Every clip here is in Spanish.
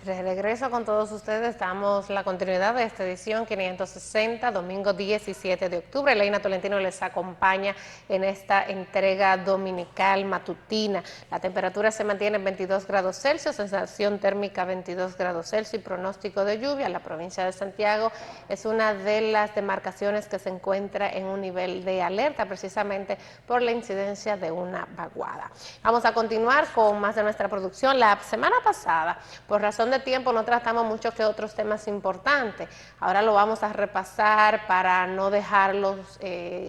De regreso con todos ustedes, damos la continuidad de esta edición 560, domingo 17 de octubre. Leina Tolentino les acompaña en esta entrega dominical matutina. La temperatura se mantiene en 22 grados Celsius, sensación térmica 22 grados Celsius y pronóstico de lluvia. La provincia de Santiago es una de las demarcaciones que se encuentra en un nivel de alerta precisamente por la incidencia de una vaguada. Vamos a continuar con más de nuestra producción. La semana pasada, por razón de tiempo, no tratamos muchos que otros temas importantes. Ahora lo vamos a repasar para no dejarlos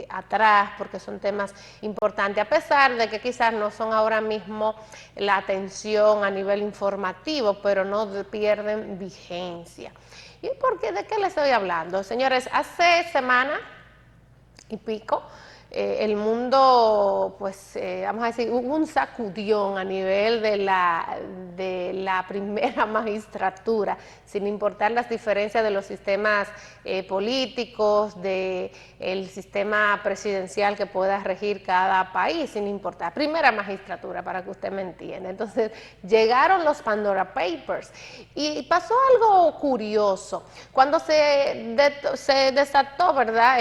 atrás, porque son temas importantes, a pesar de que quizás no son ahora mismo la atención a nivel informativo, pero no pierden vigencia. ¿Y por qué? ¿De qué les estoy hablando? Señores, hace semana y pico, el mundo, pues, vamos a decir, hubo un sacudión a nivel de la primera magistratura, sin importar las diferencias de los sistemas políticos, del sistema presidencial que pueda regir cada país, sin importar. Primera magistratura, para que usted me entienda. Entonces, llegaron los Pandora Papers y pasó algo curioso. Cuando se desató, ¿verdad?,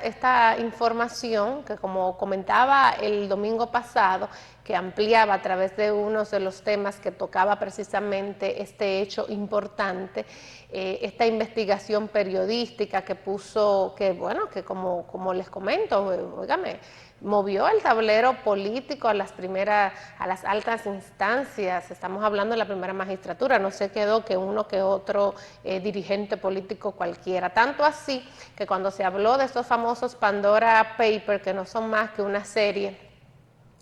esta información, que como comentaba el domingo pasado, que ampliaba a través de uno de los temas que tocaba precisamente este hecho importante, esta investigación periodística que puso, que bueno, que como les comento, óigame, movió el tablero político a las altas instancias. Estamos hablando de la primera magistratura, no se quedó que uno que otro dirigente político cualquiera. Tanto así que cuando se habló de estos famosos Pandora Papers, que no son más que una serie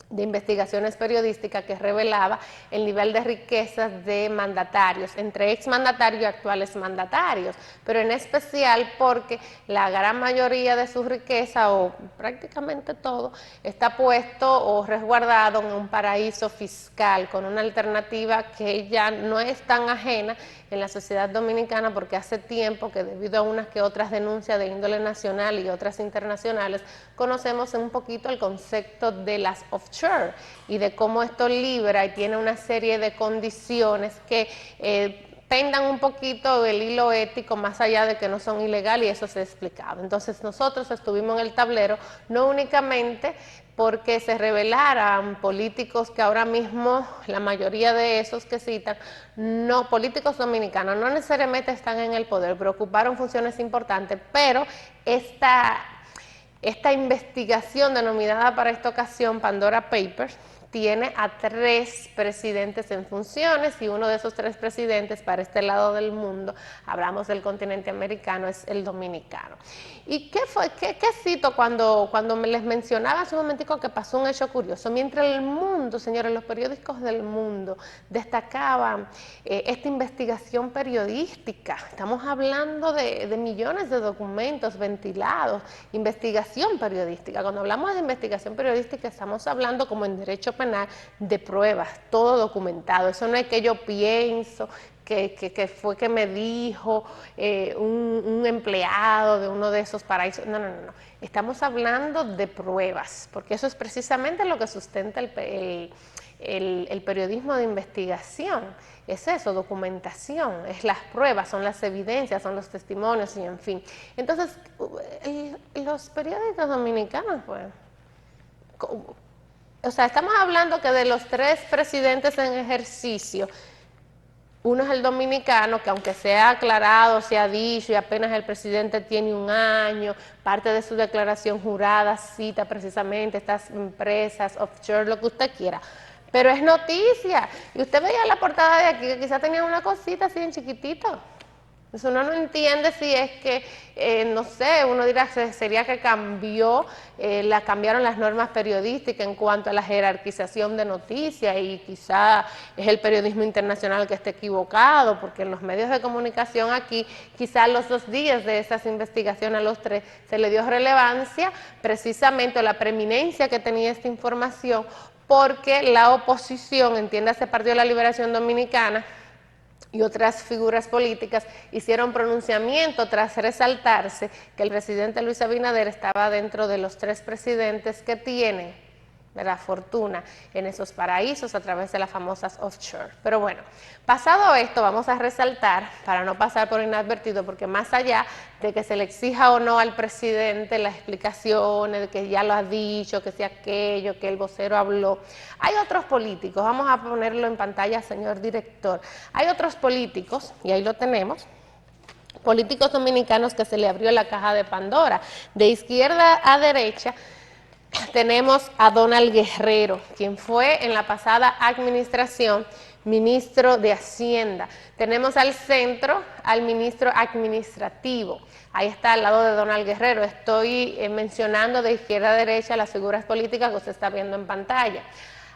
de investigaciones periodísticas que revelaba el nivel de riquezas de mandatarios, entre exmandatarios y actuales mandatarios, pero en especial porque la gran mayoría de su riqueza, o prácticamente todo, está puesto o resguardado en un paraíso fiscal, con una alternativa que ya no es tan ajena en la sociedad dominicana, porque hace tiempo que, debido a unas que otras denuncias de índole nacional y otras internacionales, conocemos un poquito el concepto de las offshore y de cómo esto libra y tiene una serie de condiciones que tendan un poquito el hilo ético, más allá de que no son ilegales, y eso se ha explicado. Entonces nosotros estuvimos en el tablero, no únicamente porque se revelaran políticos que ahora mismo, la mayoría de esos que citan, no, políticos dominicanos, no necesariamente están en el poder, pero ocuparon funciones importantes, pero esta investigación denominada para esta ocasión Pandora Papers tiene a 3 presidentes en funciones, y uno de esos 3 presidentes para este lado del mundo, hablamos del continente americano, es el dominicano. ¿Y qué fue? ¿Qué cito cuando me les mencionaba hace un momentico que pasó un hecho curioso? Mientras el mundo, señores, los periódicos del mundo destacaban esta investigación periodística, estamos hablando de millones de documentos ventilados, investigación periodística. Cuando hablamos de investigación periodística, estamos hablando, como en derecho penal, de pruebas, todo documentado. Eso no es que yo pienso, que fue que me dijo un empleado de uno de esos paraísos. No. Estamos hablando de pruebas, porque eso es precisamente lo que sustenta el periodismo de investigación. Es eso, documentación, es las pruebas, son las evidencias, son los testimonios, y en fin. Entonces, los periódicos dominicanos, pues, o sea, estamos hablando que de los 3 presidentes en ejercicio, uno es el dominicano, que aunque se ha aclarado, se ha dicho, y apenas el presidente tiene un año, parte de su declaración jurada cita precisamente estas empresas offshore, lo que usted quiera, pero es noticia. Y usted veía la portada de aquí, que quizás tenía una cosita así en chiquitito. Entonces uno no entiende si es que, no sé, uno dirá sería que cambiaron las normas periodísticas en cuanto a la jerarquización de noticias, y quizá es el periodismo internacional que esté equivocado, porque en los medios de comunicación aquí, quizá los 2 días de esas investigaciones, a los 3, se le dio relevancia precisamente a la preeminencia que tenía esta información, porque la oposición, entiéndase Partido de la Liberación Dominicana, y otras figuras políticas hicieron pronunciamiento tras resaltarse que el presidente Luis Abinader estaba dentro de los 3 presidentes que tienen ¿verdad?, fortuna en esos paraísos a través de las famosas offshore. Pero bueno, pasado esto, vamos a resaltar, para no pasar por inadvertido, porque más allá de que se le exija o no al presidente las explicaciones, de que ya lo ha dicho, que sea aquello, que el vocero habló, hay otros políticos, vamos a ponerlo en pantalla, señor director, hay otros políticos, y ahí lo tenemos, políticos dominicanos que se le abrió la caja de Pandora, de izquierda a derecha. Tenemos a Donald Guerrero, quien fue en la pasada administración ministro de Hacienda. Tenemos al centro al ministro administrativo. Ahí está al lado de Donald Guerrero. Estoy mencionando de izquierda a derecha las figuras políticas que usted está viendo en pantalla.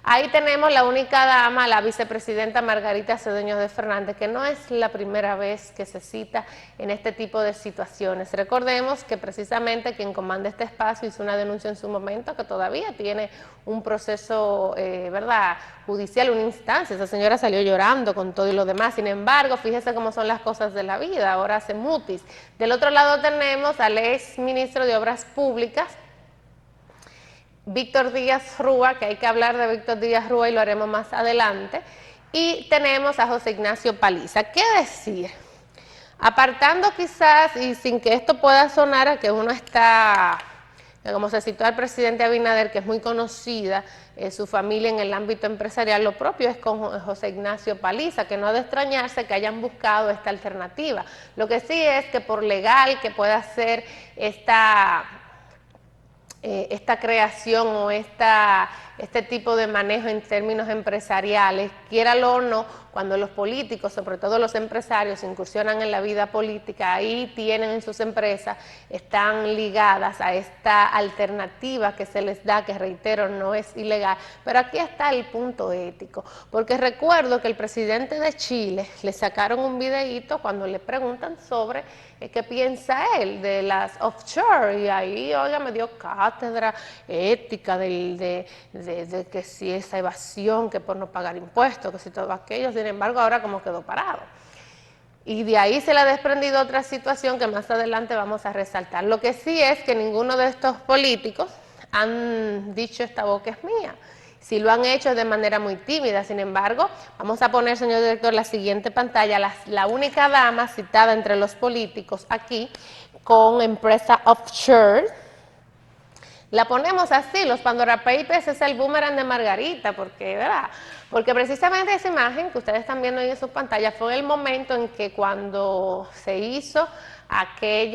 Ahí tenemos la única dama, la vicepresidenta Margarita Cedeño de Fernández, que no es la primera vez que se cita en este tipo de situaciones. Recordemos que precisamente quien comanda este espacio hizo una denuncia en su momento que todavía tiene un proceso, ¿verdad?, judicial, una instancia. Esa señora salió llorando con todo y lo demás. Sin embargo, fíjese cómo son las cosas de la vida, ahora hace mutis. Del otro lado tenemos al ex ministro de Obras Públicas, Víctor Díaz Rúa, que hay que hablar de Víctor Díaz Rúa y lo haremos más adelante, y tenemos a José Ignacio Paliza. ¿Qué decir? Apartando quizás, y sin que esto pueda sonar a que uno está, como se citó al presidente Abinader, que es muy conocida su familia en el ámbito empresarial, lo propio es con José Ignacio Paliza, que no ha de extrañarse que hayan buscado esta alternativa. Lo que sí es que por legal que pueda ser esta creación o este tipo de manejo en términos empresariales, quiéralo o no, cuando los políticos, sobre todo los empresarios, incursionan en la vida política, ahí tienen en sus empresas, están ligadas a esta alternativa que se les da, que reitero, no es ilegal, pero aquí está el punto ético, porque recuerdo que el presidente de Chile le sacaron un videíto cuando le preguntan sobre qué piensa él de las offshore, y ahí, oiga, me dio cátedra ética de que si esa evasión, que por no pagar impuestos, que si todo aquello. Sin embargo, ahora como quedó parado. Y de ahí se le ha desprendido otra situación que más adelante vamos a resaltar. Lo que sí es que ninguno de estos políticos han dicho esta boca es mía. Si lo han hecho de manera muy tímida. Sin embargo, vamos a poner, señor director, la siguiente pantalla, la única dama citada entre los políticos aquí con empresa offshore. La ponemos así, los Pandora Papers es el boomerang de Margarita, porque, ¿verdad?, porque precisamente esa imagen que ustedes están viendo ahí en sus pantallas fue el momento en que cuando se hizo aquel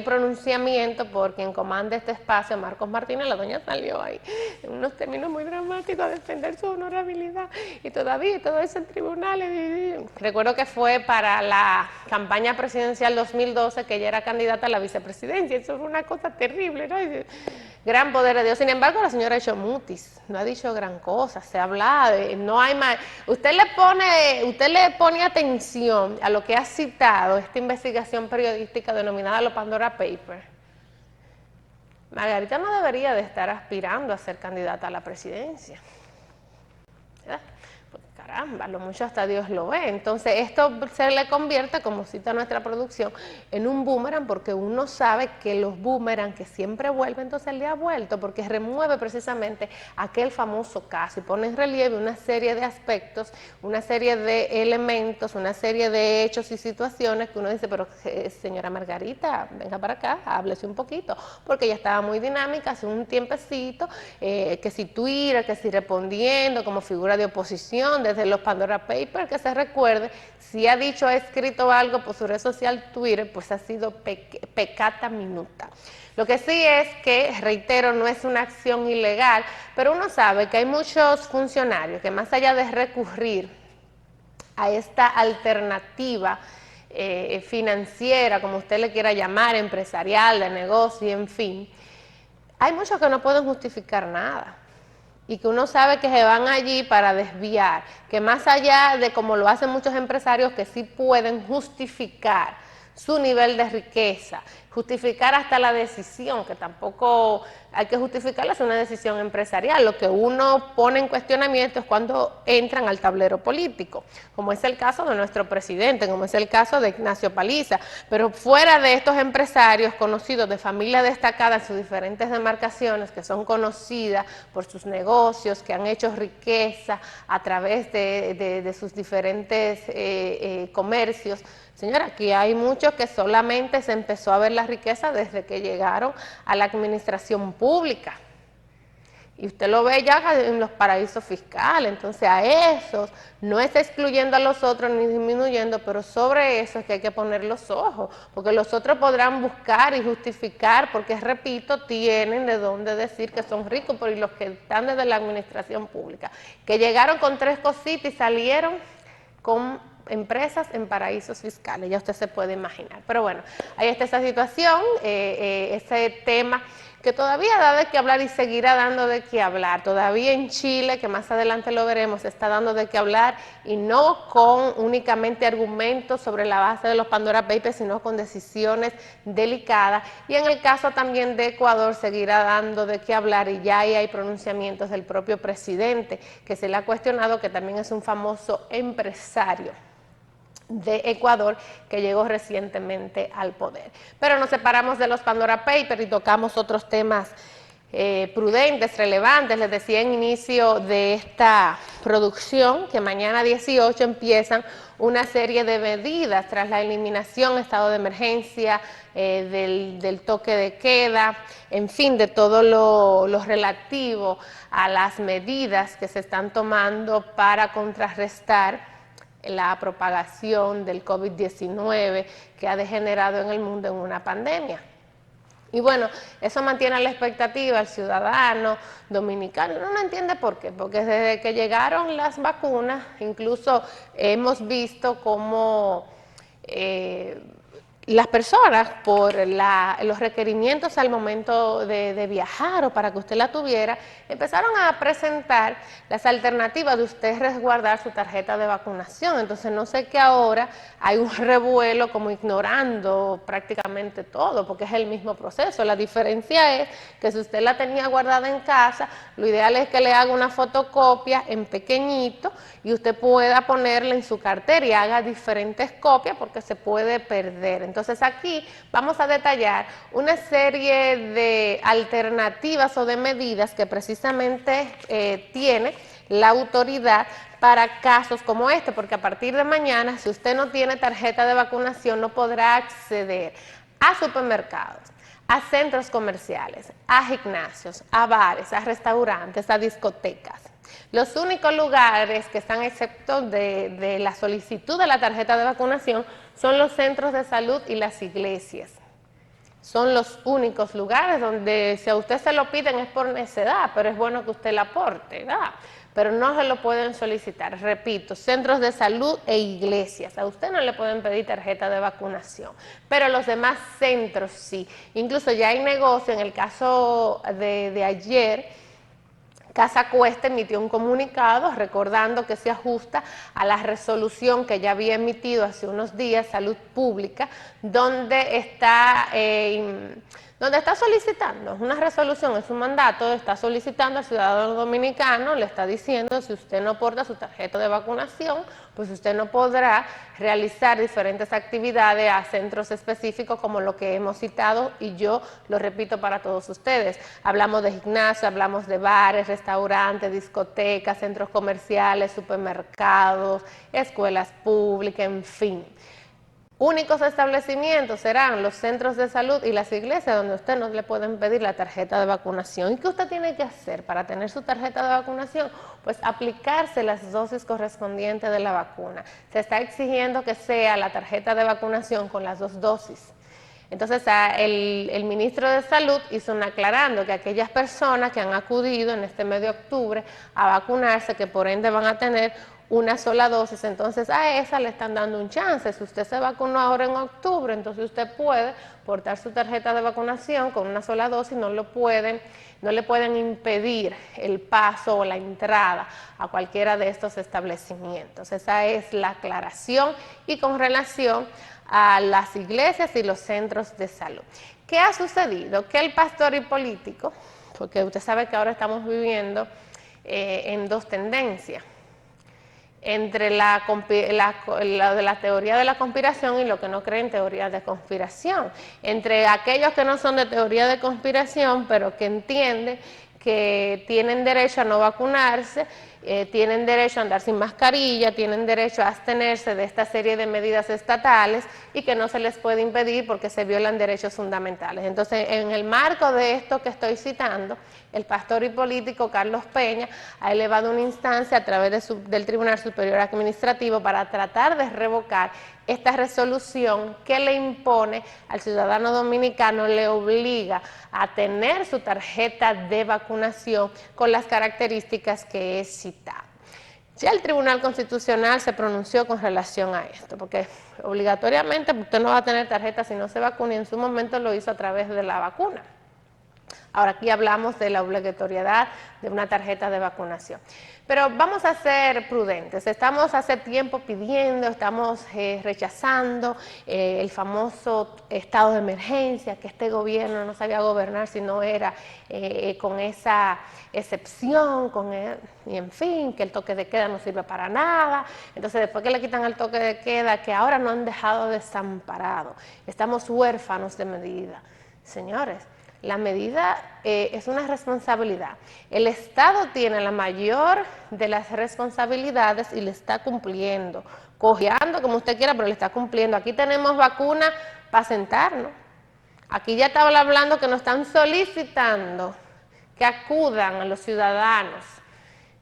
pronunciamiento por quien comanda este espacio, Marcos Martínez, la doña salió ahí en unos términos muy dramáticos a defender su honorabilidad y todavía todo eso en tribunales. Recuerdo que fue para la campaña presidencial 2012 que ella era candidata a la vicepresidencia. Eso fue una cosa terrible, ¿no? Gran poder de Dios. Sin embargo, la señora ha hecho mutis, no ha dicho gran cosa, se habla de, no hay más. Usted le pone atención a lo que ha citado esta investigación periodística denominada los Pandora Papers. Margarita no debería de estar aspirando a ser candidata a la presidencia, ¿verdad? Porque caramba, lo mucho hasta Dios lo ve. Entonces esto se le convierte, como cita nuestra producción, en un boomerang, porque uno sabe que los boomerang que siempre vuelven, entonces él le ha vuelto, porque remueve precisamente aquel famoso caso y pone en relieve una serie de aspectos, una serie de elementos, una serie de hechos y situaciones que uno dice, pero señora Margarita, venga para acá, háblese un poquito, porque ella estaba muy dinámica hace un tiempecito, que si Twitter, que si respondiendo como figura de oposición desde los Pandora Papers, que se recuerde, si ha dicho, ha escrito algo por su red social Twitter, pues ha sido peccata minuta. Lo que sí es que, reitero, no es una acción ilegal, pero uno sabe que hay muchos funcionarios que más allá de recurrir a esta alternativa financiera, como usted le quiera llamar, empresarial, de negocio, en fin, hay muchos que no pueden justificar nada y que uno sabe que se van allí para desviar, que más allá de como lo hacen muchos empresarios que sí pueden justificar su nivel de riqueza, justificar hasta la decisión, que tampoco hay que justificarla, es una decisión empresarial. Lo que uno pone en cuestionamiento es cuando entran al tablero político, como es el caso de nuestro presidente, como es el caso de Ignacio Paliza. Pero fuera de estos empresarios conocidos de familia destacada en sus diferentes demarcaciones, que son conocidas por sus negocios, que han hecho riqueza a través de sus diferentes comercios. Señora, aquí hay muchos que solamente se empezó a ver la riqueza desde que llegaron a la administración pública. Y usted lo ve ya en los paraísos fiscales. Entonces a esos, no está excluyendo a los otros ni disminuyendo, pero sobre eso es que hay que poner los ojos, porque los otros podrán buscar y justificar, porque repito, tienen de dónde decir que son ricos, pero y los que están desde la administración pública, que llegaron con 3 cositas y salieron con empresas en paraísos fiscales, ya usted se puede imaginar. Pero bueno, ahí está esa situación, ese tema que todavía da de qué hablar y seguirá dando de qué hablar. Todavía en Chile, que más adelante lo veremos, está dando de qué hablar, y no con únicamente argumentos sobre la base de los Pandora Papers, sino con decisiones delicadas. Y en el caso también de Ecuador seguirá dando de qué hablar, y ya ahí hay pronunciamientos del propio presidente, que se le ha cuestionado, que también es un famoso empresario de Ecuador que llegó recientemente al poder. Pero nos separamos de los Pandora Papers y tocamos otros temas prudentes, relevantes. Les decía en inicio de esta producción que mañana 18 empiezan una serie de medidas tras la eliminación, estado de emergencia, del toque de queda, en fin, de todo lo relativo a las medidas que se están tomando para contrarrestar la propagación del COVID-19 que ha degenerado en el mundo en una pandemia. Y bueno, eso mantiene a la expectativa al ciudadano dominicano. Uno no entiende por qué, porque desde que llegaron las vacunas, incluso hemos visto cómo las personas, por los requerimientos al momento de viajar o para que usted la tuviera, empezaron a presentar las alternativas de usted resguardar su tarjeta de vacunación. Entonces no sé qué ahora hay un revuelo como ignorando prácticamente todo, porque es el mismo proceso. La diferencia es que si usted la tenía guardada en casa, lo ideal es que le haga una fotocopia en pequeñito y usted pueda ponerla en su cartera y haga diferentes copias, porque se puede perder. Entonces aquí vamos a detallar una serie de alternativas o de medidas que precisamente tiene la autoridad para casos como este, porque a partir de mañana, si usted no tiene tarjeta de vacunación, no podrá acceder a supermercados, a centros comerciales, a gimnasios, a bares, a restaurantes, a discotecas. Los únicos lugares que están exentos de la solicitud de la tarjeta de vacunación son los centros de salud y las iglesias. Son los únicos lugares donde, si a usted se lo piden es por necedad, pero es bueno que usted la aporte, ¿verdad? Pero no se lo pueden solicitar. Repito, centros de salud e iglesias. A usted no le pueden pedir tarjeta de vacunación, pero los demás centros sí. Incluso ya hay negocio. En el caso de ayer, Casa Cuesta emitió un comunicado recordando que se ajusta a la resolución que ya había emitido hace unos días Salud Pública, donde está solicitando una resolución, es un mandato, está solicitando al ciudadano dominicano, le está diciendo, si usted no porta su tarjeta de vacunación, pues usted no podrá realizar diferentes actividades a centros específicos como lo que hemos citado, y yo lo repito para todos ustedes. Hablamos de gimnasio, hablamos de bares, restaurantes, discotecas, centros comerciales, supermercados, escuelas públicas, en fin. Únicos establecimientos serán los centros de salud y las iglesias, donde usted no le pueden pedir la tarjeta de vacunación. ¿Y qué usted tiene que hacer para tener su tarjeta de vacunación? Pues aplicarse las dosis correspondientes de la vacuna. Se está exigiendo que sea la tarjeta de vacunación con las 2 dosis. Entonces el ministro de Salud hizo un aclarando que aquellas personas que han acudido en este mes de octubre a vacunarse, que por ende van a tener una sola dosis, entonces a esa le están dando un chance. Si usted se vacunó ahora en octubre, entonces usted puede portar su tarjeta de vacunación con una sola dosis, no le pueden impedir el paso o la entrada a cualquiera de estos establecimientos. Esa es la aclaración y con relación a las iglesias y los centros de salud. ¿Qué ha sucedido? Que el pastor y político, porque usted sabe que ahora estamos viviendo en dos tendencias, entre la teoría de la conspiración y lo que no creen teorías de conspiración, entre aquellos que no son de teoría de conspiración, pero que entienden que tienen derecho a no vacunarse, tienen derecho a andar sin mascarilla, tienen derecho a abstenerse de esta serie de medidas estatales y que no se les puede impedir porque se violan derechos fundamentales. Entonces, en el marco de esto que estoy citando, el pastor y político Carlos Peña ha elevado una instancia a través del Tribunal Superior Administrativo para tratar de revocar esta resolución que le impone al ciudadano dominicano, le obliga a tener su tarjeta de vacunación con las características que he citado. Ya el Tribunal Constitucional se pronunció con relación a esto, porque obligatoriamente usted no va a tener tarjeta si no se vacuna, y en su momento lo hizo a través de la vacuna. Ahora aquí hablamos de la obligatoriedad de una tarjeta de vacunación. Pero vamos a ser prudentes. Estamos hace tiempo pidiendo, estamos rechazando el famoso estado de emergencia, que este gobierno no sabía gobernar si no era con esa excepción, y en fin, que el toque de queda no sirve para nada. Entonces, después que le quitan el toque de queda, que ahora no han dejado desamparados, estamos huérfanos de medida. Señores, la medida es una responsabilidad. El Estado tiene la mayor de las responsabilidades y le está cumpliendo, cojeando como usted quiera, pero le está cumpliendo. Aquí tenemos vacunas para sentarnos. Aquí ya estaba hablando que nos están solicitando que acudan a los ciudadanos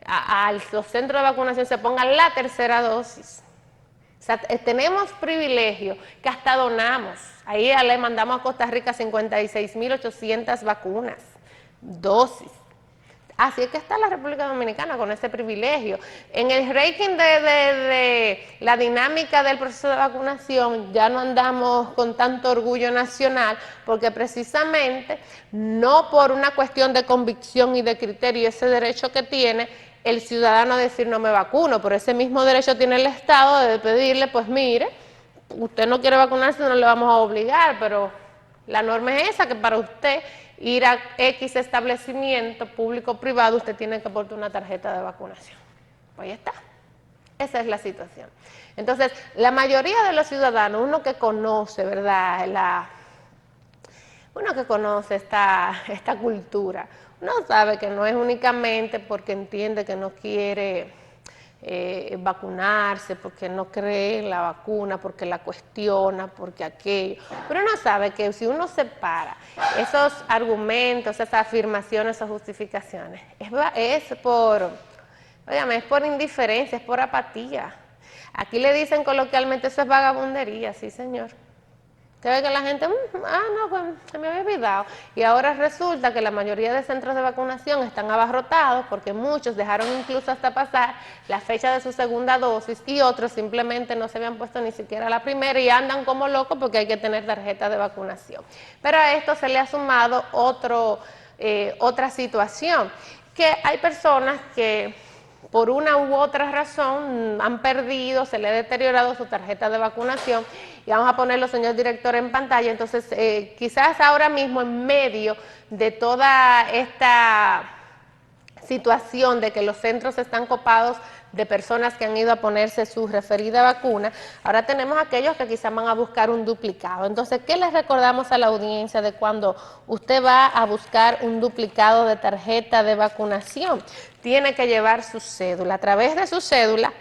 a los centros de vacunación, se pongan la tercera dosis. O sea, tenemos privilegio que hasta donamos. Ahí le mandamos a Costa Rica 56.800 vacunas, dosis. Así es que está la República Dominicana con ese privilegio. En el ranking de la dinámica del proceso de vacunación ya no andamos con tanto orgullo nacional, porque precisamente no por una cuestión de convicción y de criterio, ese derecho que tiene el ciudadano a decir no me vacuno, pero ese mismo derecho tiene el Estado de pedirle, pues mire, usted no quiere vacunarse, no le vamos a obligar, pero la norma es esa, que para usted ir a X establecimiento público o privado, usted tiene que portar una tarjeta de vacunación. Pues ya está. Esa es la situación. Entonces, la mayoría de los ciudadanos, uno que conoce, ¿verdad?, uno que conoce esta cultura, uno sabe que no es únicamente porque entiende que no quiere vacunarse, porque no cree en la vacuna, porque la cuestiona, porque aquello. Pero uno sabe que si uno separa esos argumentos, esas afirmaciones, esas justificaciones, es por indiferencia, es por apatía. Aquí le dicen coloquialmente, eso es vagabundería, sí señor. Que ve que la gente, no, pues se me había olvidado. Y ahora resulta que la mayoría de centros de vacunación están abarrotados porque muchos dejaron incluso hasta pasar la fecha de su segunda dosis y otros simplemente no se habían puesto ni siquiera la primera y andan como locos porque hay que tener tarjeta de vacunación. Pero a esto se le ha sumado otra situación, que hay personas que por una u otra razón han perdido, se le ha deteriorado su tarjeta de vacunación, y vamos a ponerlo, señor director, en pantalla. Entonces, quizás ahora mismo, en medio de toda esta situación de que los centros están copados de personas que han ido a ponerse su referida vacuna, ahora tenemos aquellos que quizás van a buscar un duplicado. Entonces, ¿qué les recordamos a la audiencia de cuando usted va a buscar un duplicado de tarjeta de vacunación? Tiene que llevar su cédula. A través de su cédula,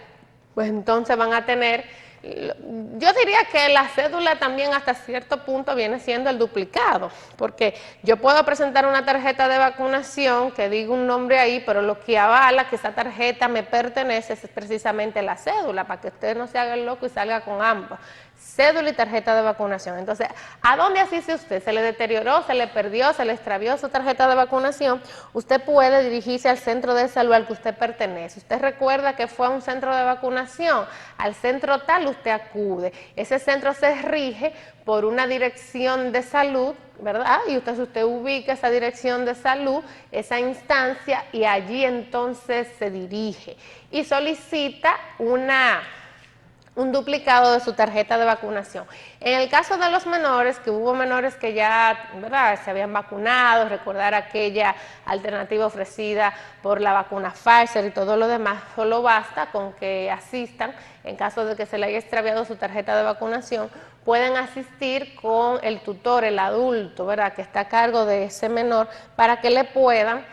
pues entonces van a tener, yo diría que la cédula también hasta cierto punto viene siendo el duplicado, porque yo puedo presentar una tarjeta de vacunación que diga un nombre ahí, pero lo que avala que esa tarjeta me pertenece es precisamente la cédula, para que usted no se haga el loco y salga con ambos. cédula y tarjeta de vacunación. Entonces, ¿a dónde asiste usted? ¿Se le deterioró, se le perdió, se le extravió su tarjeta de vacunación? Usted puede dirigirse al centro de salud al que usted pertenece. Usted recuerda que fue a un centro de vacunación, al centro tal usted acude. Ese centro se rige por una dirección de salud, ¿verdad? Y usted ubica esa dirección de salud, esa instancia, y allí entonces se dirige y solicita un duplicado de su tarjeta de vacunación. En el caso de los menores, que hubo menores que ya, ¿verdad?, se habían vacunado, recordar aquella alternativa ofrecida por la vacuna Pfizer y todo lo demás, solo basta con que asistan, en caso de que se le haya extraviado su tarjeta de vacunación, pueden asistir con el tutor, el adulto, ¿verdad?, que está a cargo de ese menor, para que le puedan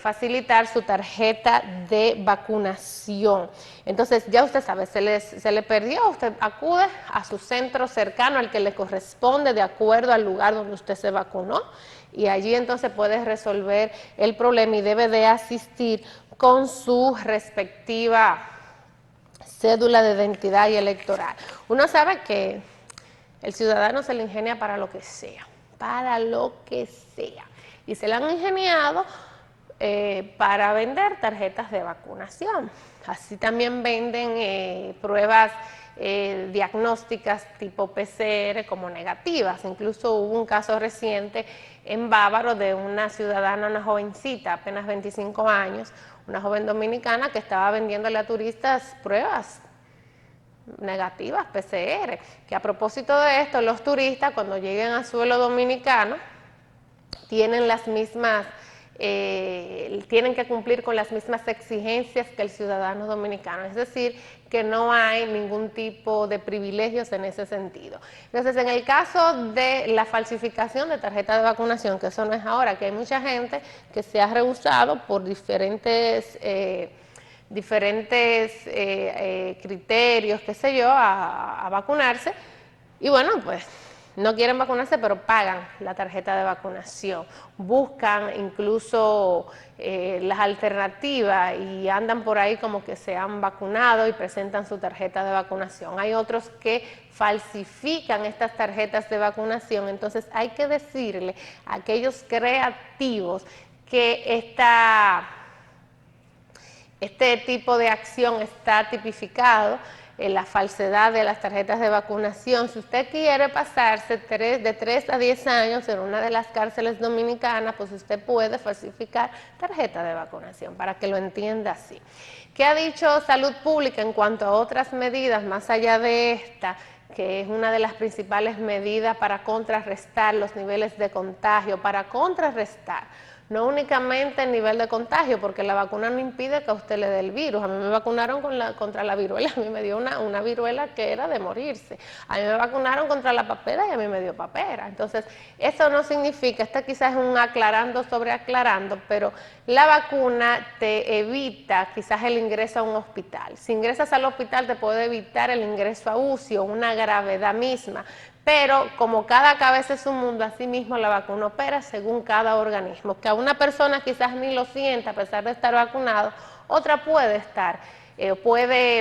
facilitar su tarjeta de vacunación. Entonces, ya usted sabe, se le perdió, usted acude a su centro cercano al que le corresponde de acuerdo al lugar donde usted se vacunó, y allí entonces puede resolver el problema y debe de asistir con su respectiva cédula de identidad y electoral. Uno sabe que el ciudadano se le ingenia para lo que sea, y se le han ingeniado para vender tarjetas de vacunación. Así también venden pruebas diagnósticas tipo PCR como negativas. Incluso hubo un caso reciente en Bávaro de una ciudadana, una jovencita, apenas 25 años, una joven dominicana que estaba vendiéndole a turistas pruebas negativas, PCR, que a propósito de esto, los turistas cuando lleguen a suelo dominicano tienen las mismas, tienen que cumplir con las mismas exigencias que el ciudadano dominicano, es decir, que no hay ningún tipo de privilegios en ese sentido. Entonces, en el caso de la falsificación de tarjeta de vacunación, que eso no es ahora, que hay mucha gente que se ha rehusado por diferentes criterios, qué sé yo, a vacunarse, y bueno, pues no quieren vacunarse, pero pagan la tarjeta de vacunación, buscan incluso las alternativas y andan por ahí como que se han vacunado y presentan su tarjeta de vacunación. Hay otros que falsifican estas tarjetas de vacunación, entonces hay que decirle a aquellos creativos que este tipo de acción está tipificado en la falsedad de las tarjetas de vacunación. Si usted quiere pasarse de 3 a 10 años en una de las cárceles dominicanas, pues usted puede falsificar tarjeta de vacunación, para que lo entienda así. ¿Qué ha dicho Salud Pública en cuanto a otras medidas, más allá de esta, que es una de las principales medidas para contrarrestar los niveles de contagio, para contrarrestar no únicamente el nivel de contagio, porque la vacuna no impide que a usted le dé el virus? A mí me vacunaron contra la viruela, a mí me dio una viruela que era de morirse. A mí me vacunaron contra la papera y a mí me dio papera. Entonces, eso no significa, quizás es un aclarando sobre aclarando, pero la vacuna te evita quizás el ingreso a un hospital. Si ingresas al hospital te puede evitar el ingreso a UCI o una gravedad misma, pero como cada cabeza es un mundo, así mismo la vacuna opera según cada organismo, que a una persona quizás ni lo sienta a pesar de estar vacunado, otra puede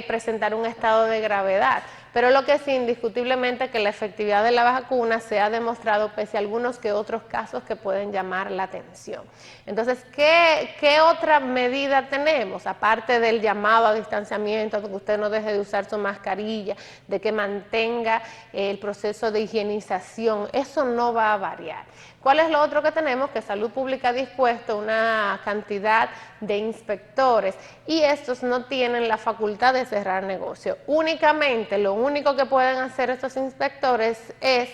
presentar un estado de gravedad, pero lo que sí indiscutiblemente es que la efectividad de la vacuna se ha demostrado pese a algunos que otros casos que pueden llamar la atención. Entonces, ¿qué otra medida tenemos? Aparte del llamado a distanciamiento, de que usted no deje de usar su mascarilla, de que mantenga el proceso de higienización, eso no va a variar. ¿Cuál es lo otro que tenemos? Que Salud Pública ha dispuesto una cantidad de inspectores y estos no tienen la facultad de cerrar negocio. Únicamente, lo único que pueden hacer estos inspectores es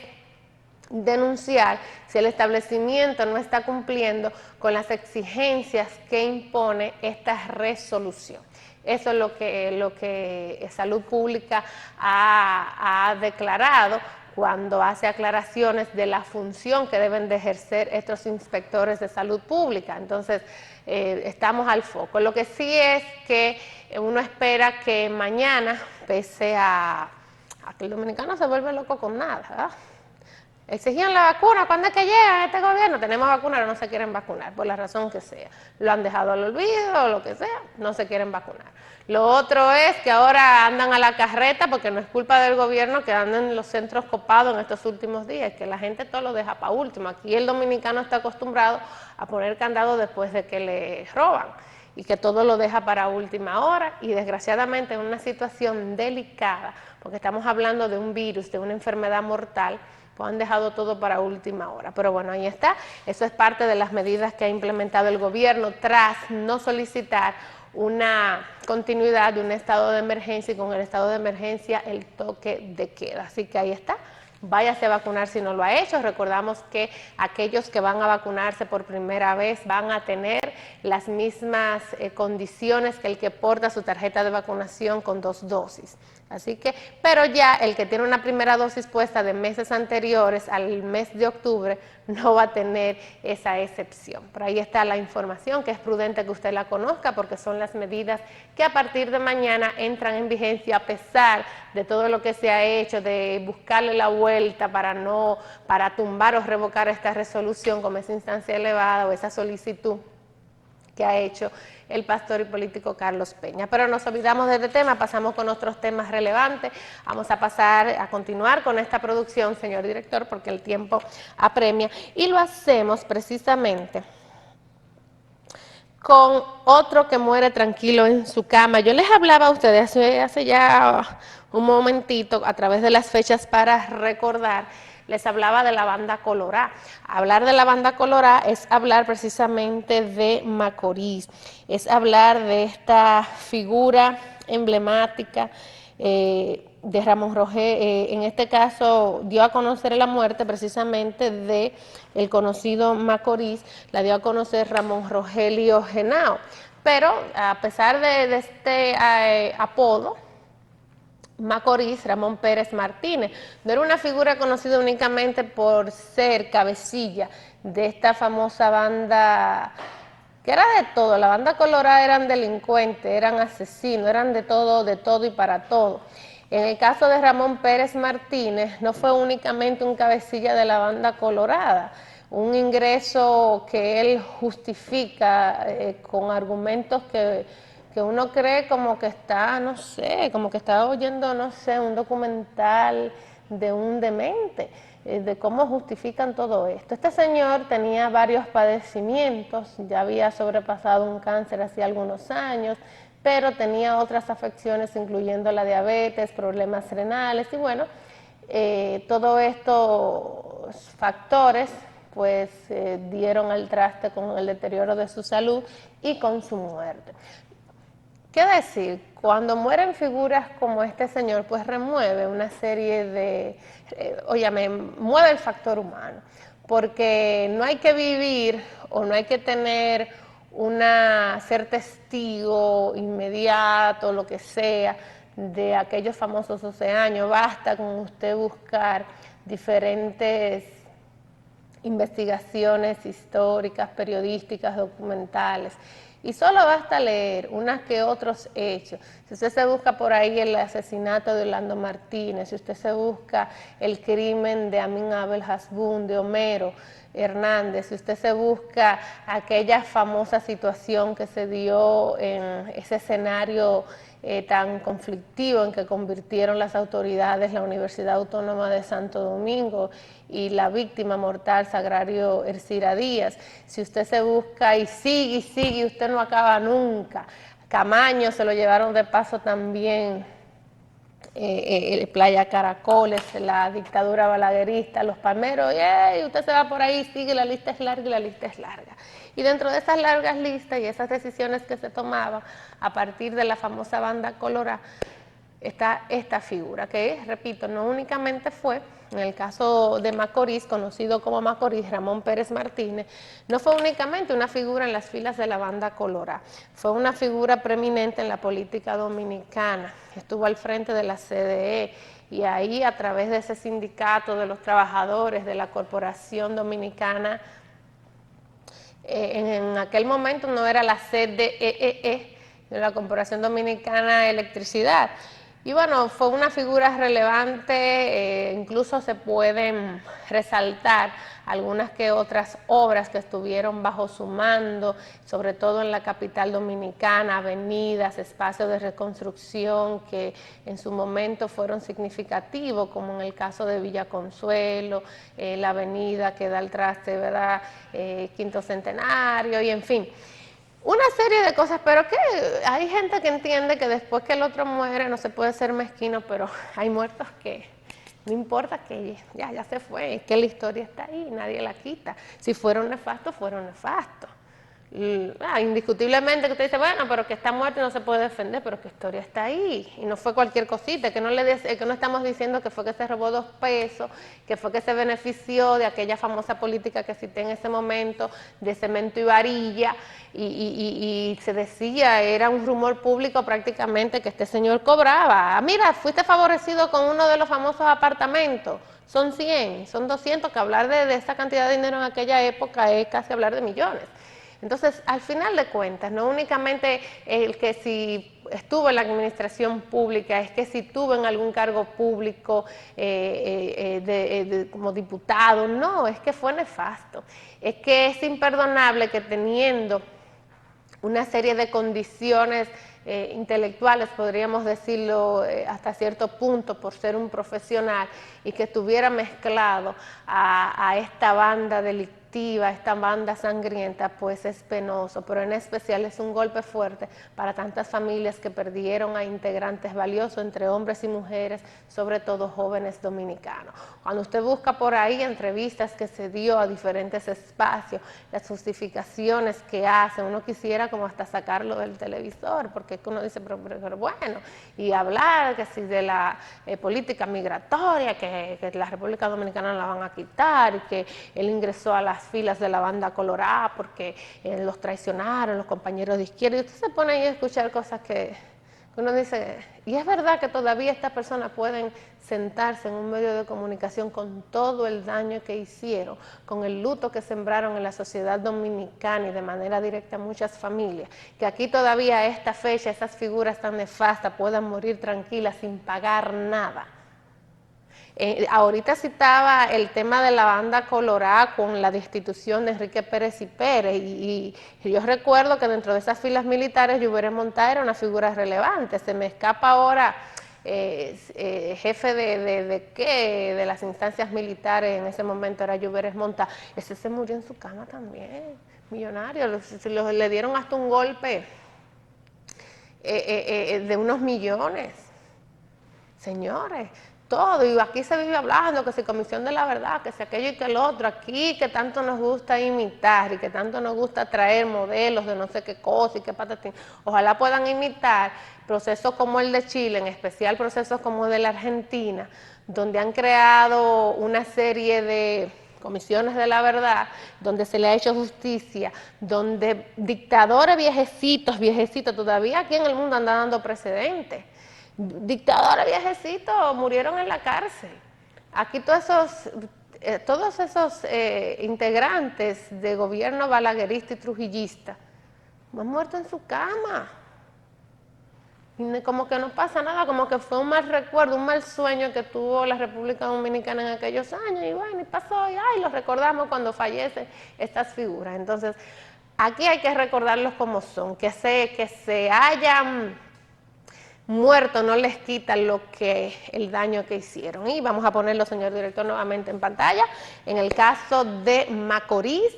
denunciar si el establecimiento no está cumpliendo con las exigencias que impone esta resolución. Eso es lo que Salud Pública ha declarado cuando hace aclaraciones de la función que deben de ejercer estos inspectores de salud pública. Entonces, estamos al foco. Lo que sí es que uno espera que mañana, pese a que el dominicano se vuelve loco con nada, ¿verdad? Exigían la vacuna, ¿cuándo es que llega este gobierno? Tenemos vacuna, pero no se quieren vacunar, por la razón que sea. Lo han dejado al olvido o lo que sea, no se quieren vacunar. Lo otro es que ahora andan a la carreta, porque no es culpa del gobierno que anden en los centros copados en estos últimos días, que la gente todo lo deja para último. Aquí el dominicano está acostumbrado a poner candado después de que le roban y que todo lo deja para última hora, y desgraciadamente en una situación delicada, porque estamos hablando de un virus, de una enfermedad mortal, pues han dejado todo para última hora. Pero bueno, ahí está. Eso es parte de las medidas que ha implementado el gobierno tras no solicitar una continuidad de un estado de emergencia, y con el estado de emergencia el toque de queda. Así que ahí está. Váyase a vacunar si no lo ha hecho. Recordamos que aquellos que van a vacunarse por primera vez van a tener las mismas condiciones que el que porta su tarjeta de vacunación con 2 dosis. Así que, pero ya el que tiene una primera dosis puesta de meses anteriores al mes de octubre no va a tener esa excepción. Por ahí está la información, que es prudente que usted la conozca, porque son las medidas que a partir de mañana entran en vigencia, a pesar de todo lo que se ha hecho, de buscarle la vuelta para tumbar o revocar esta resolución como esa instancia elevada o esa solicitud que ha hecho el pastor y político Carlos Peña. Pero nos olvidamos de este tema, pasamos con otros temas relevantes. Vamos a pasar a continuar con esta producción, señor director, porque el tiempo apremia, y lo hacemos precisamente con otro que muere tranquilo en su cama. Yo les hablaba a ustedes hace ya un momentito, a través de las fechas para recordar, les hablaba de la banda Colorá. Hablar de la banda Colorá es hablar precisamente de Macorís, es hablar de esta figura emblemática de Ramón Rogelio. En este caso dio a conocer la muerte precisamente de el conocido Macorís, la dio a conocer Ramón Rogelio Genao, pero a pesar de este apodo, Macorís, Ramón Pérez Martínez, no era una figura conocida únicamente por ser cabecilla de esta famosa banda, que era de todo. La banda Colorada eran delincuentes, eran asesinos, eran de todo y para todo. En el caso de Ramón Pérez Martínez, no fue únicamente un cabecilla de la banda Colorada, un ingreso que él justifica con argumentos que uno cree como que está, no sé, como que está oyendo, no sé, un documental de un demente, de cómo justifican todo esto. Este señor tenía varios padecimientos, ya había sobrepasado un cáncer hace algunos años, pero tenía otras afecciones, incluyendo la diabetes, problemas renales, y bueno, todos estos factores pues dieron al traste con el deterioro de su salud y con su muerte. ¿Qué decir? Cuando mueren figuras como este señor, pues remueve una serie de, mueve el factor humano, porque no hay que vivir o no hay que tener ser testigo inmediato, lo que sea, de aquellos famosos 12 años. Basta con usted buscar diferentes investigaciones históricas, periodísticas, documentales, y solo basta leer unas que otros hechos. Si usted se busca por ahí el asesinato de Orlando Martínez, si usted se busca el crimen de Amin Abel Hasbún, de Homero Hernández, si usted se busca aquella famosa situación que se dio en ese escenario tan conflictivo en que convirtieron las autoridades la Universidad Autónoma de Santo Domingo y la víctima mortal Sagrario Ercira Díaz. Si usted se busca y sigue, usted no acaba nunca. Camaño se lo llevaron de paso también, Playa Caracoles, la dictadura balaguerista, los palmeros, y usted se va por ahí, sigue, la lista es larga y la lista es larga. Y dentro de esas largas listas y esas decisiones que se tomaban a partir de la famosa banda Colorá, está esta figura, que, repito, no únicamente fue, en el caso de Macorís, conocido como Macorís, Ramón Pérez Martínez, no fue únicamente una figura en las filas de la banda Colorá, fue una figura preeminente en la política dominicana, estuvo al frente de la CDE, y ahí, a través de ese sindicato de los trabajadores de la Corporación Dominicana, en aquel momento no era la CDEE, de la Corporación Dominicana de Electricidad, Y bueno, fue una figura relevante, incluso se pueden resaltar algunas que otras obras que estuvieron bajo su mando, sobre todo en la capital dominicana, avenidas, espacios de reconstrucción que en su momento fueron significativos, como en el caso de Villa Consuelo, la avenida que da al traste, ¿verdad? Quinto Centenario, y en fin. Una serie de cosas, pero que hay gente que entiende que después que el otro muere no se puede ser mezquino, pero hay muertos que no importa, que ya se fue, que la historia está ahí, nadie la quita. Si fueron nefastos, fueron nefastos. Indiscutiblemente que usted dice, bueno, pero que está muerto y no se puede defender, pero que historia está ahí, y no fue cualquier cosita, que no estamos diciendo que fue que se robó 2 pesos, que fue que se benefició de aquella famosa política que cité en ese momento, de cemento y varilla, y se decía, era un rumor público prácticamente que este señor cobraba. Mira, fuiste favorecido con uno de los famosos apartamentos, son 100, son 200, que hablar de esa cantidad de dinero en aquella época es casi hablar de millones. Entonces, al final de cuentas, no únicamente el que si estuvo en la administración pública, es que si tuvo en algún cargo público como diputado, no, es que fue nefasto. Es que es imperdonable que teniendo una serie de condiciones intelectuales, podríamos decirlo hasta cierto punto, por ser un profesional, y que estuviera mezclado a esta banda delictiva, esta banda sangrienta, pues es penoso, pero en especial es un golpe fuerte para tantas familias que perdieron a integrantes valiosos, entre hombres y mujeres, sobre todo jóvenes dominicanos. Cuando usted busca por ahí entrevistas que se dio a diferentes espacios, las justificaciones que hacen, uno quisiera como hasta sacarlo del televisor, porque uno dice, pero bueno, y hablar que si de la política migratoria, que la República Dominicana la van a quitar, y que él ingresó a las filas de la banda colorada porque los traicionaron los compañeros de izquierda, y usted se pone ahí a escuchar cosas que uno dice, y es verdad que todavía estas personas pueden sentarse en un medio de comunicación con todo el daño que hicieron, con el luto que sembraron en la sociedad dominicana y de manera directa a muchas familias, que aquí todavía a esta fecha esas figuras tan nefastas puedan morir tranquilas sin pagar nada. Ahorita citaba el tema de la banda colorada con la destitución de Enrique Pérez y Pérez, y yo recuerdo que dentro de esas filas militares Lluveres Montá era una figura relevante. Se me escapa ahora jefe de las instancias militares, en ese momento era Lluveres Montá. Ese se murió en su cama también, millonario, le dieron hasta un golpe de unos millones. Señores, todo, y aquí se vive hablando que si Comisión de la Verdad, que si aquello y que el otro, aquí que tanto nos gusta imitar y que tanto nos gusta traer modelos de no sé qué cosa y qué patatín. Ojalá puedan imitar procesos como el de Chile, en especial procesos como el de la Argentina, donde han creado una serie de comisiones de la verdad, donde se le ha hecho justicia, donde dictadores viejecitos, todavía aquí en el mundo andan dando precedentes. Dictadores viejecitos murieron en la cárcel. Aquí todos esos integrantes de gobierno balaguerista y trujillista han muerto en su cama. Y como que no pasa nada, como que fue un mal recuerdo, un mal sueño que tuvo la República Dominicana en aquellos años, y bueno, y pasó, y lo recordamos cuando fallecen estas figuras. Entonces, aquí hay que recordarlos como son, que se hayan muerto no les quita el daño que hicieron. Y vamos a ponerlo, señor director, nuevamente en pantalla. En el caso de Macorís,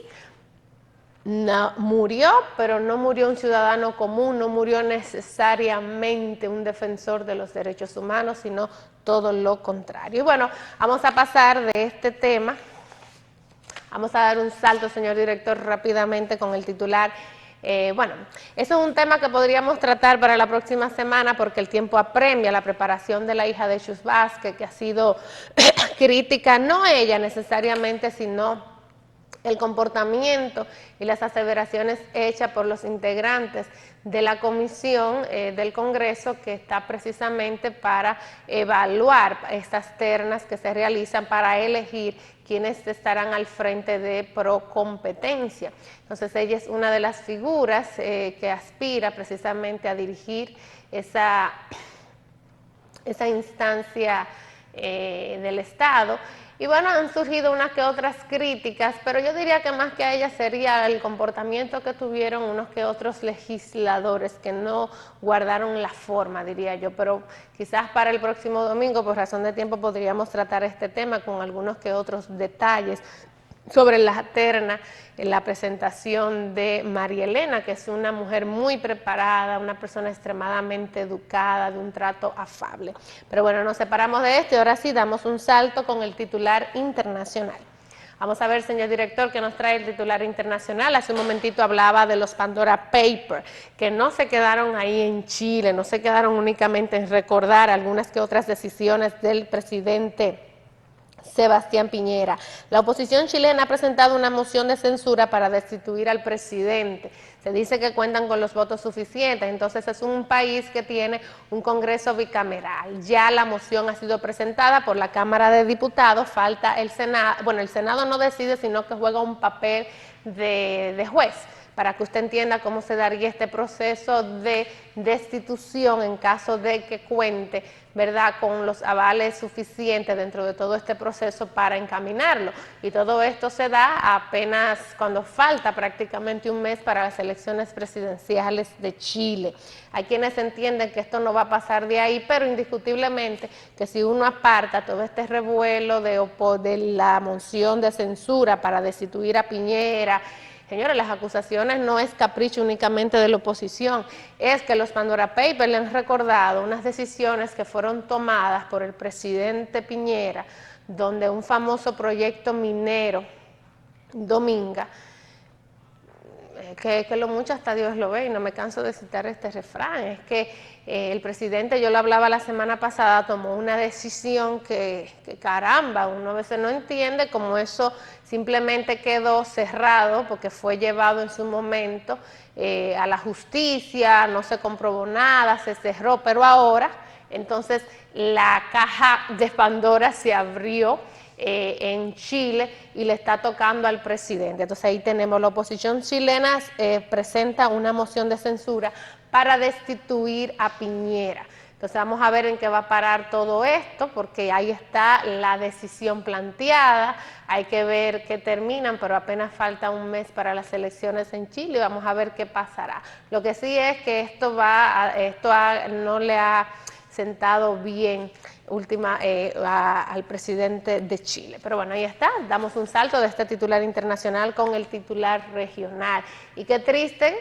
no, murió, pero no murió un ciudadano común, no murió necesariamente un defensor de los derechos humanos, sino todo lo contrario. Y bueno, vamos a pasar de este tema, vamos a dar un salto, señor director, rápidamente con el titular. Bueno, eso es un tema que podríamos tratar para la próxima semana, porque el tiempo apremia. La preparación de la hija de Chus Vázquez, que ha sido crítica, no ella necesariamente, sino el comportamiento y las aseveraciones hechas por los integrantes de la comisión del Congreso, que está precisamente para evaluar estas ternas que se realizan para elegir quienes estarán al frente de Procompetencia. Entonces ella es una de las figuras que aspira precisamente a dirigir esa esa instancia del Estado. Y bueno, han surgido unas que otras críticas, pero yo diría que más que a ella sería el comportamiento que tuvieron unos que otros legisladores que no guardaron la forma, diría yo. Pero quizás para el próximo domingo, por razón de tiempo, podríamos tratar este tema con algunos que otros detalles sobre la terna en la presentación de María Elena, que es una mujer muy preparada, una persona extremadamente educada, de un trato afable. Pero bueno, nos separamos de esto y ahora sí damos un salto con el titular internacional. Vamos a ver, señor director, qué nos trae el titular internacional. Hace un momentito hablaba de los Pandora Papers, que no se quedaron ahí en Chile, no se quedaron únicamente en recordar algunas que otras decisiones del presidente Sebastián Piñera. La oposición chilena ha presentado una moción de censura para destituir al presidente. Se dice que cuentan con los votos suficientes, entonces es un país que tiene un Congreso bicameral. Ya la moción ha sido presentada por la Cámara de Diputados, falta el Senado. Bueno, el Senado no decide, sino que juega un papel de juez, para que usted entienda cómo se daría este proceso de destitución en caso de que cuente, ¿verdad?, con los avales suficientes dentro de todo este proceso para encaminarlo. Y todo esto se da apenas cuando falta prácticamente un mes para las elecciones presidenciales de Chile. Hay quienes entienden que esto no va a pasar de ahí, pero indiscutiblemente que si uno aparta todo este revuelo de la moción de censura para destituir a Piñera. Señores, las acusaciones no es capricho únicamente de la oposición, es que los Pandora Papers le han recordado unas decisiones que fueron tomadas por el presidente Piñera, donde un famoso proyecto minero, Dominga, que lo mucho hasta Dios lo ve, y no me canso de citar este refrán, es que el presidente, yo lo hablaba la semana pasada, tomó una decisión que caramba, uno a veces no entiende cómo eso simplemente quedó cerrado, porque fue llevado en su momento a la justicia, no se comprobó nada, se cerró, pero ahora, entonces la caja de Pandora se abrió en Chile y le está tocando al presidente. Entonces ahí tenemos, la oposición chilena presenta una moción de censura para destituir a Piñera. Entonces vamos a ver en qué va a parar todo esto, porque ahí está la decisión planteada, hay que ver qué terminan, pero apenas falta un mes para las elecciones en Chile y vamos a ver qué pasará. Lo que sí es que esto no le ha sentado bien al presidente de Chile. Pero bueno, ahí está, damos un salto de este titular internacional con el titular regional. Y qué triste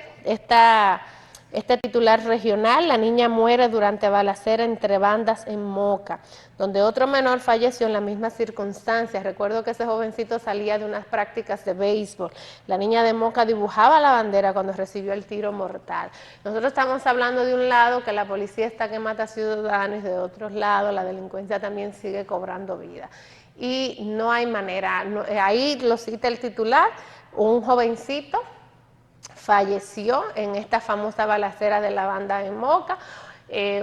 este titular regional: la niña muere durante balacera entre bandas en Moca, donde otro menor falleció en las mismas circunstancias. Recuerdo que ese jovencito salía de unas prácticas de béisbol. La niña de Moca dibujaba la bandera cuando recibió el tiro mortal. Nosotros estamos hablando de un lado que la policía está que mata ciudadanos, y de otro lado la delincuencia también sigue cobrando vida. Y no hay manera, ahí lo cita el titular, un jovencito falleció en esta famosa balacera de la banda en Moca.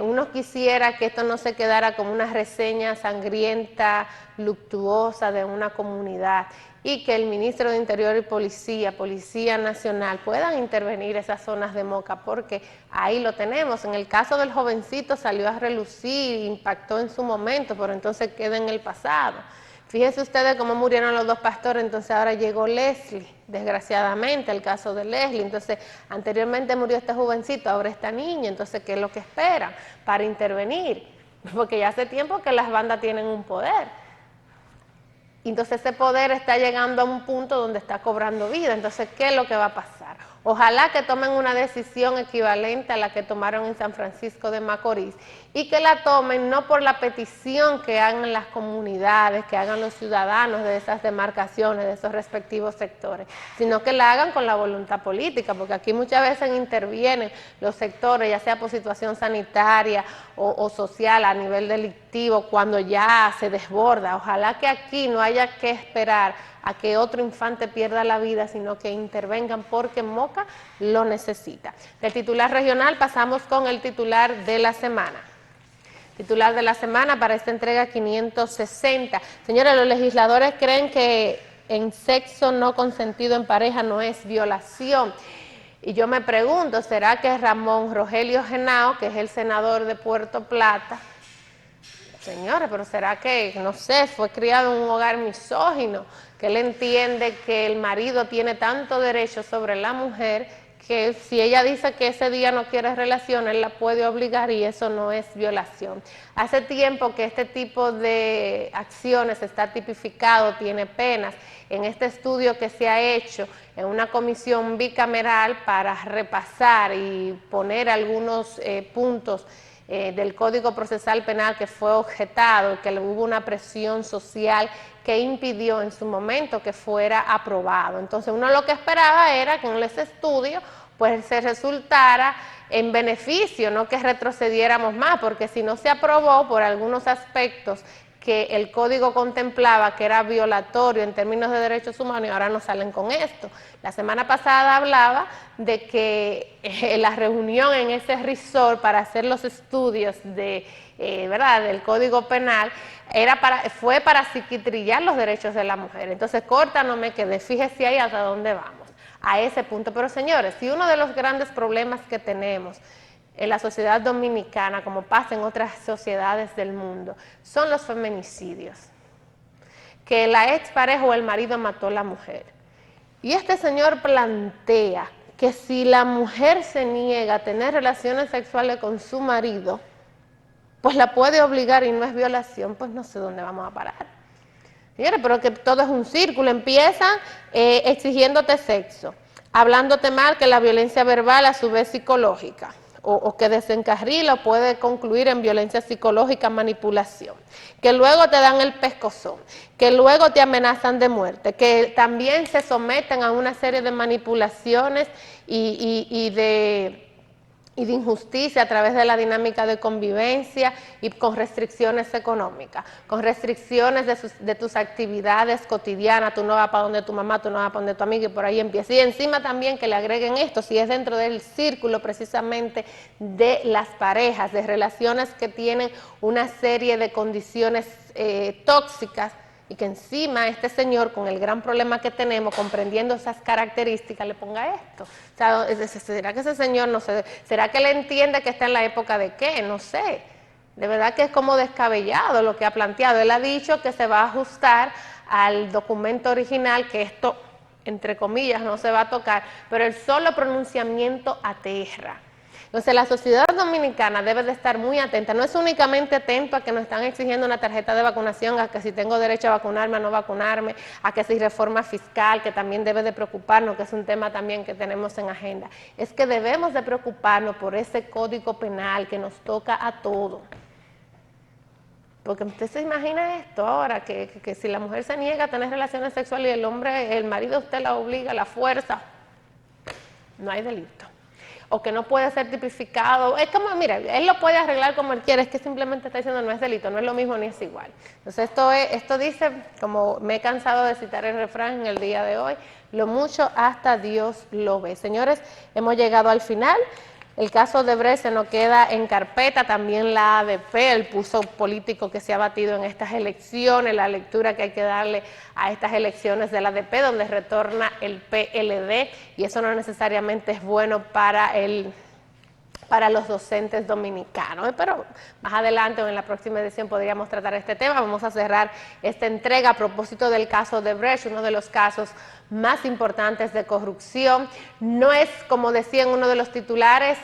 Uno quisiera que esto no se quedara como una reseña sangrienta, luctuosa de una comunidad, y que el ministro de Interior y Policía Nacional puedan intervenir esas zonas de Moca, porque ahí lo tenemos. En el caso del jovencito salió a relucir, impactó en su momento, pero entonces queda en el pasado. Fíjense ustedes cómo murieron los dos pastores, entonces ahora llegó Leslie, desgraciadamente, el caso de Leslie. Entonces, anteriormente murió este jovencito, ahora esta niña, entonces, ¿qué es lo que esperan para intervenir? Porque ya hace tiempo que las bandas tienen un poder. Entonces, ese poder está llegando a un punto donde está cobrando vida. Entonces, ¿qué es lo que va a pasar? Ojalá que tomen una decisión equivalente a la que tomaron en San Francisco de Macorís, y que la tomen no por la petición que hagan las comunidades, que hagan los ciudadanos de esas demarcaciones, de esos respectivos sectores, sino que la hagan con la voluntad política, porque aquí muchas veces intervienen los sectores, ya sea por situación sanitaria o social a nivel delictivo, cuando ya se desborda. Ojalá que aquí no haya que esperar a que otro infante pierda la vida, sino que intervengan, porque Moca lo necesita. Del titular regional pasamos con el titular de la semana. Titular de la semana para esta entrega 560. Señores, los legisladores creen que en sexo no consentido en pareja no es violación. Y yo me pregunto, ¿será que Ramón Rogelio Henao, que es el senador de Puerto Plata, Señores, pero ¿será que, no sé, fue criado en un hogar misógino, que él entiende que el marido tiene tanto derecho sobre la mujer que si ella dice que ese día no quiere relación, él la puede obligar y eso no es violación? Hace tiempo que este tipo de acciones está tipificado, tiene penas. En este estudio que se ha hecho en una comisión bicameral para repasar y poner algunos puntos del Código Procesal Penal que fue objetado, que hubo una presión social que impidió en su momento que fuera aprobado. Entonces uno lo que esperaba era que en ese estudio pues se resultara en beneficio, no que retrocediéramos más, porque si no se aprobó por algunos aspectos que el código contemplaba que era violatorio en términos de derechos humanos y ahora no salen con esto. La semana pasada hablaba de que la reunión en ese resort para hacer los estudios de, ¿verdad?, del Código Penal fue para psiquitrillar los derechos de la mujer. Entonces, corta, no me quedé, fíjese ahí hasta dónde vamos, a ese punto. Pero señores, si uno de los grandes problemas que tenemos en la sociedad dominicana, como pasa en otras sociedades del mundo, son los feminicidios, que la expareja o el marido mató a la mujer. Y este señor plantea que si la mujer se niega a tener relaciones sexuales con su marido, pues la puede obligar y no es violación, pues no sé dónde vamos a parar. Señores, pero que todo es un círculo, empiezan exigiéndote sexo, hablándote mal, que la violencia verbal a su vez psicológica, o que desencarrila o puede concluir en violencia psicológica, manipulación, que luego te dan el pescozón, que luego te amenazan de muerte, que también se someten a una serie de manipulaciones y de injusticia a través de la dinámica de convivencia y con restricciones económicas, con restricciones de tus actividades cotidianas. Tú no vas para donde tu mamá, tú no vas para donde tu amiga, y por ahí empieza. Y encima también que le agreguen esto, si es dentro del círculo precisamente de las parejas, de relaciones que tienen una serie de condiciones tóxicas, y que encima este señor, con el gran problema que tenemos, comprendiendo esas características, le ponga esto. O sea, ¿será que ese señor, no sé, será que él entiende que está en la época de qué? No sé. De verdad que es como descabellado lo que ha planteado. Él ha dicho que se va a ajustar al documento original, que esto, entre comillas, no se va a tocar, pero el solo pronunciamiento aterra. Entonces la sociedad dominicana debe de estar muy atenta, no es únicamente atento a que nos están exigiendo una tarjeta de vacunación, a que si tengo derecho a vacunarme o no vacunarme, a que si reforma fiscal, que también debe de preocuparnos, que es un tema también que tenemos en agenda. Es que debemos de preocuparnos por ese código penal que nos toca a todos. Porque usted se imagina esto ahora, que si la mujer se niega a tener relaciones sexuales y el hombre, el marido usted la obliga a la fuerza, no hay delito. O que no puede ser tipificado, es como, mira, él lo puede arreglar como él quiere, es que simplemente está diciendo no es delito, no es lo mismo ni es igual. Entonces esto dice, como me he cansado de citar el refrán en el día de hoy, lo mucho hasta Dios lo ve. Señores, hemos llegado al final. El caso de Odebrecht se nos queda en carpeta, también la ADP, el pulso político que se ha batido en estas elecciones, la lectura que hay que darle a estas elecciones de la ADP, donde retorna el PLD, y eso no necesariamente es bueno para los docentes dominicanos, pero más adelante o en la próxima edición podríamos tratar este tema. Vamos a cerrar esta entrega a propósito del caso de Odebrecht, uno de los casos más importantes de corrupción. No es, como decía en uno de los titulares,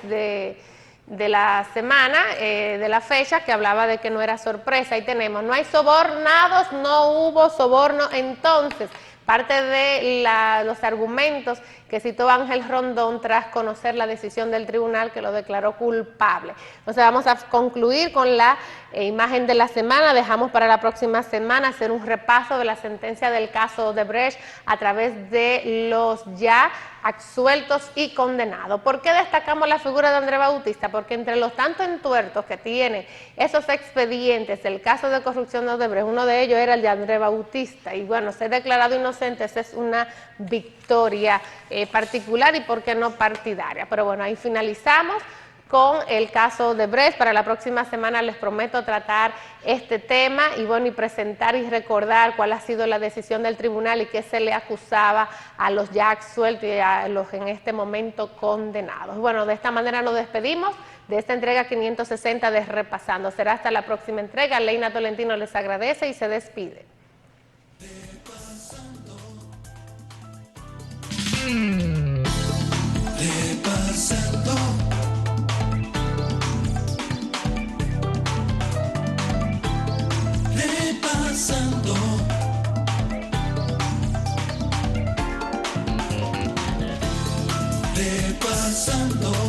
de la semana, de la fecha, que hablaba de que no era sorpresa. Ahí tenemos, no hay sobornados, no hubo soborno. Entonces, parte de los argumentos que citó Ángel Rondón tras conocer la decisión del tribunal que lo declaró culpable. Entonces vamos a concluir con la imagen de la semana. Dejamos para la próxima semana hacer un repaso de la sentencia del caso Odebrecht a través de los ya absueltos y condenados. ¿Por qué destacamos la figura de Andrés Bautista? Porque entre los tantos entuertos que tiene esos expedientes del caso de corrupción de Odebrecht, uno de ellos era el de Andrés Bautista, y bueno, ser declarado inocente es una victoria particular y por qué no partidaria. Pero bueno, ahí finalizamos con el caso de Brecht. Para la próxima semana les prometo tratar este tema y bueno, y presentar y recordar cuál ha sido la decisión del tribunal y qué se le acusaba a los ya absueltos y a los en este momento condenados. Bueno, de esta manera nos despedimos de esta entrega 560 de Repasando. Será hasta la próxima entrega. Leina Tolentino les agradece y se despide. Repasando. Repasando. Repasando.